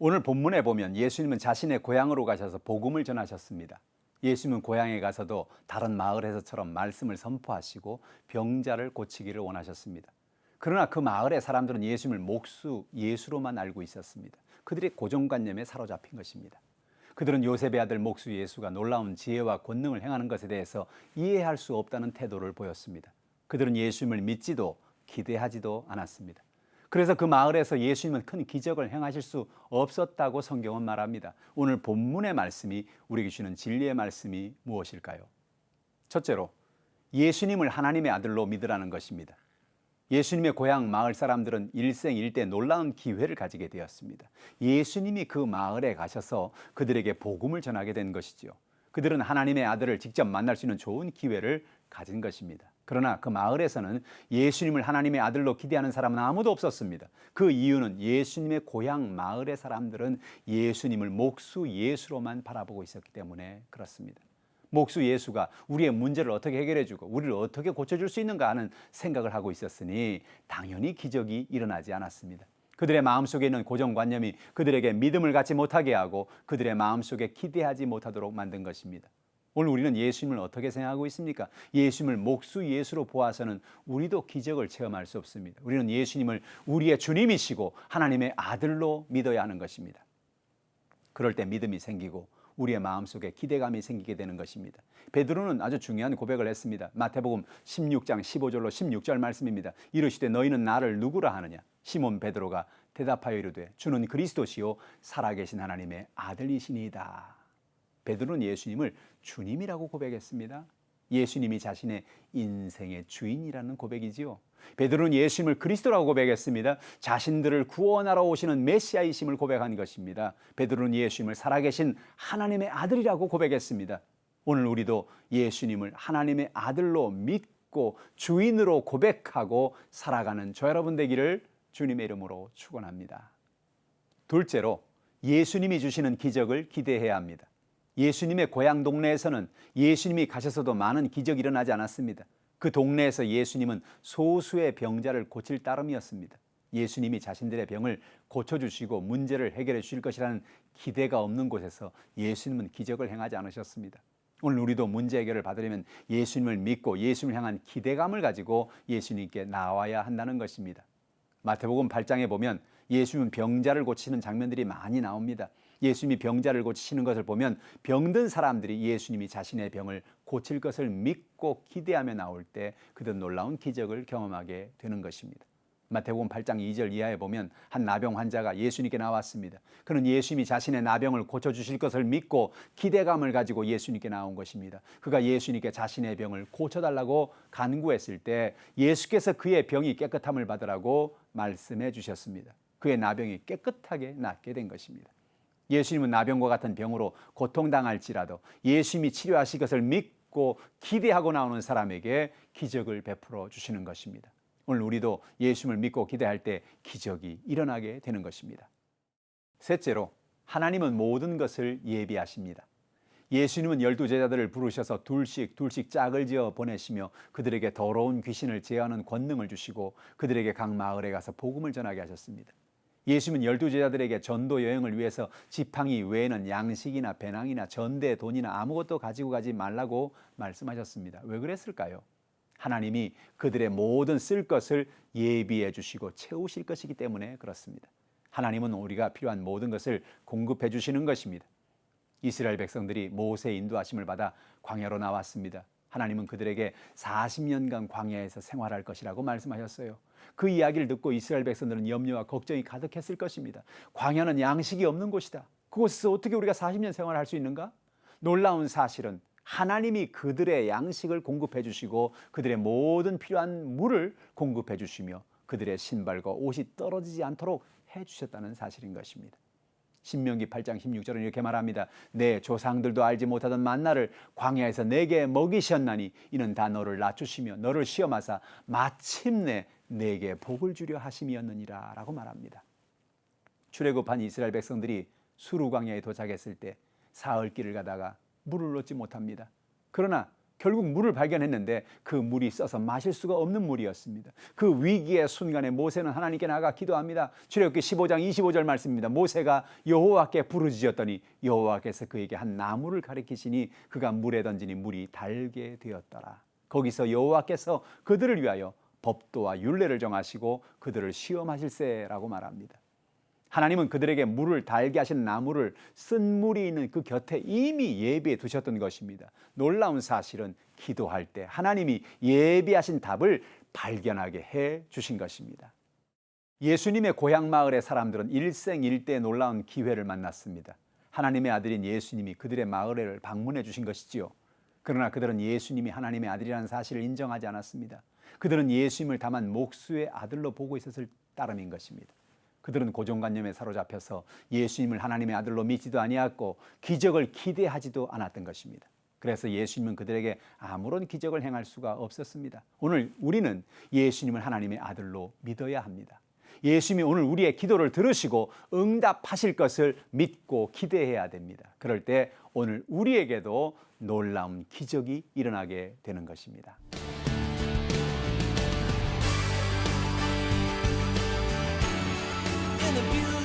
오늘 본문에 보면 예수님은 자신의 고향으로 가셔서 복음을 전하셨습니다. 예수님은 고향에 가서도 다른 마을에서처럼 말씀을 선포하시고 병자를 고치기를 원하셨습니다. 그러나 그 마을의 사람들은 예수님을 목수 예수로만 알고 있었습니다. 그들의 고정관념에 사로잡힌 것입니다. 그들은 요셉의 아들 목수 예수가 놀라운 지혜와 권능을 행하는 것에 대해서 이해할 수 없다는 태도를 보였습니다. 그들은 예수님을 믿지도 기대하지도 않았습니다. 그래서 그 마을에서 예수님은 큰 기적을 행하실 수 없었다고 성경은 말합니다. 오늘 본문의 말씀이 우리에게 주는 진리의 말씀이 무엇일까요? 첫째로, 예수님을 하나님의 아들로 믿으라는 것입니다. 예수님의 고향 마을 사람들은 일생일대 놀라운 기회를 가지게 되었습니다. 예수님이 그 마을에 가셔서 그들에게 복음을 전하게 된 것이지요. 그들은 하나님의 아들을 직접 만날 수 있는 좋은 기회를 가진 것입니다. 그러나 그 마을에서는 예수님을 하나님의 아들로 기대하는 사람은 아무도 없었습니다. 그 이유는 예수님의 고향 마을의 사람들은 예수님을 목수 예수로만 바라보고 있었기 때문에 그렇습니다. 목수 예수가 우리의 문제를 어떻게 해결해주고 우리를 어떻게 고쳐줄 수 있는가 하는 생각을 하고 있었으니 당연히 기적이 일어나지 않았습니다. 그들의 마음속에 있는 고정관념이 그들에게 믿음을 갖지 못하게 하고 그들의 마음속에 기대하지 못하도록 만든 것입니다. 오늘 우리는 예수님을 어떻게 생각하고 있습니까? 예수님을 목수 예수로 보아서는 우리도 기적을 체험할 수 없습니다. 우리는 예수님을 우리의 주님이시고 하나님의 아들로 믿어야 하는 것입니다. 그럴 때 믿음이 생기고 우리의 마음속에 기대감이 생기게 되는 것입니다. 베드로는 아주 중요한 고백을 했습니다. 마태복음 16장 15절로 16절 말씀입니다. 이르시되 너희는 나를 누구라 하느냐? 시몬 베드로가 대답하여 이르되 주는 그리스도시요 살아계신 하나님의 아들이시니이다. 베드로는 예수님을 주님이라고 고백했습니다. 예수님이 자신의 인생의 주인이라는 고백이지요. 베드로는 예수님을 그리스도라고 고백했습니다. 자신들을 구원하러 오시는 메시아이심을 고백한 것입니다. 베드로는 예수님을 살아계신 하나님의 아들이라고 고백했습니다. 오늘 우리도 예수님을 하나님의 아들로 믿고 주인으로 고백하고 살아가는 저 여러분 되기를 주님의 이름으로 축원합니다. 둘째로, 예수님이 주시는 기적을 기대해야 합니다. 예수님의 고향 동네에서는 예수님이 가셔서도 많은 기적이 일어나지 않았습니다. 그 동네에서 예수님은 소수의 병자를 고칠 따름이었습니다. 예수님이 자신들의 병을 고쳐주시고 문제를 해결해 주실 것이라는 기대가 없는 곳에서 예수님은 기적을 행하지 않으셨습니다. 오늘 우리도 문제 해결을 받으려면 예수님을 믿고 예수님을 향한 기대감을 가지고 예수님께 나와야 한다는 것입니다. 마태복음 8장에 보면 예수님은 병자를 고치시는 장면들이 많이 나옵니다. 예수님이 병자를 고치시는 것을 보면 병든 사람들이 예수님이 자신의 병을 고칠 것을 믿고 기대하며 나올 때 그들은 놀라운 기적을 경험하게 되는 것입니다. 마태복음 8장 2절 이하에 보면 한 나병 환자가 예수님께 나왔습니다. 그는 예수님이 자신의 나병을 고쳐주실 것을 믿고 기대감을 가지고 예수님께 나온 것입니다. 그가 예수님께 자신의 병을 고쳐달라고 간구했을 때 예수께서 그의 병이 깨끗함을 받으라고 말씀해 주셨습니다. 그의 나병이 깨끗하게 낫게 된 것입니다. 예수님은 나병과 같은 병으로 고통당할지라도 예수님이 치료하실 것을 믿고 기대하고 나오는 사람에게 기적을 베풀어 주시는 것입니다. 오늘 우리도 예수님을 믿고 기대할 때 기적이 일어나게 되는 것입니다. 셋째로, 하나님은 모든 것을 예비하십니다. 예수님은 12제자들을 부르셔서 둘씩 짝을 지어 보내시며 그들에게 더러운 귀신을 제어하는 권능을 주시고 그들에게 각 마을에 가서 복음을 전하게 하셨습니다. 예수님은 12제자들에게 전도 여행을 위해서 지팡이 외에는 양식이나 배낭이나 전대, 돈이나 아무것도 가지고 가지 말라고 말씀하셨습니다. 왜 그랬을까요? 하나님이 그들의 모든 쓸 것을 예비해 주시고 채우실 것이기 때문에 그렇습니다. 하나님은 우리가 필요한 모든 것을 공급해 주시는 것입니다. 이스라엘 백성들이 모세의 인도하심을 받아 광야로 나왔습니다. 하나님은 그들에게 40년간 광야에서 생활할 것이라고 말씀하셨어요. 그 이야기를 듣고 이스라엘 백성들은 염려와 걱정이 가득했을 것입니다. 광야는 양식이 없는 곳이다. 그곳에서 어떻게 우리가 40년 생활할 수 있는가? 놀라운 사실은 하나님이 그들의 양식을 공급해 주시고 그들의 모든 필요한 물을 공급해 주시며 그들의 신발과 옷이 떨어지지 않도록 해 주셨다는 사실인 것입니다. 신명기 8장 16절은 이렇게 말합니다. 내 조상들도 알지 못하던 만나를 광야에서 내게 먹이셨나니 이는 다 너를 낮추시며 너를 시험하사 마침내 내게 복을 주려 하심이었느니라 라고 말합니다. 출애굽한 이스라엘 백성들이 수르 광야에 도착했을 때 사흘길을 가다가 물을 얻지 못합니다. 그러나 결국 물을 발견했는데 그 물이 써서 마실 수가 없는 물이었습니다. 그 위기의 순간에 모세는 하나님께 나가 기도합니다. 출애굽기 15장 25절 말씀입니다. 모세가 여호와께 부르짖었더니 여호와께서 그에게 한 나무를 가리키시니 그가 물에 던지니 물이 달게 되었더라. 거기서 여호와께서 그들을 위하여 법도와 율례를 정하시고 그들을 시험하실세라고 말합니다. 하나님은 그들에게 물을 달게 하신 나무를 쓴 물이 있는 그 곁에 이미 예비해 두셨던 것입니다. 놀라운 사실은 기도할 때 하나님이 예비하신 답을 발견하게 해 주신 것입니다. 예수님의 고향 마을의 사람들은 일생일대의 놀라운 기회를 만났습니다. 하나님의 아들인 예수님이 그들의 마을을 방문해 주신 것이지요. 그러나 그들은 예수님이 하나님의 아들이라는 사실을 인정하지 않았습니다. 그들은 예수님을 다만 목수의 아들로 보고 있었을 따름인 것입니다. 그들은 고정관념에 사로잡혀서 예수님을 하나님의 아들로 믿지도 아니했고 기적을 기대하지도 않았던 것입니다. 그래서 예수님은 그들에게 아무런 기적을 행할 수가 없었습니다. 오늘 우리는 예수님을 하나님의 아들로 믿어야 합니다. 예수님이 오늘 우리의 기도를 들으시고 응답하실 것을 믿고 기대해야 됩니다. 그럴 때 오늘 우리에게도 놀라운 기적이 일어나게 되는 것입니다. In the beauty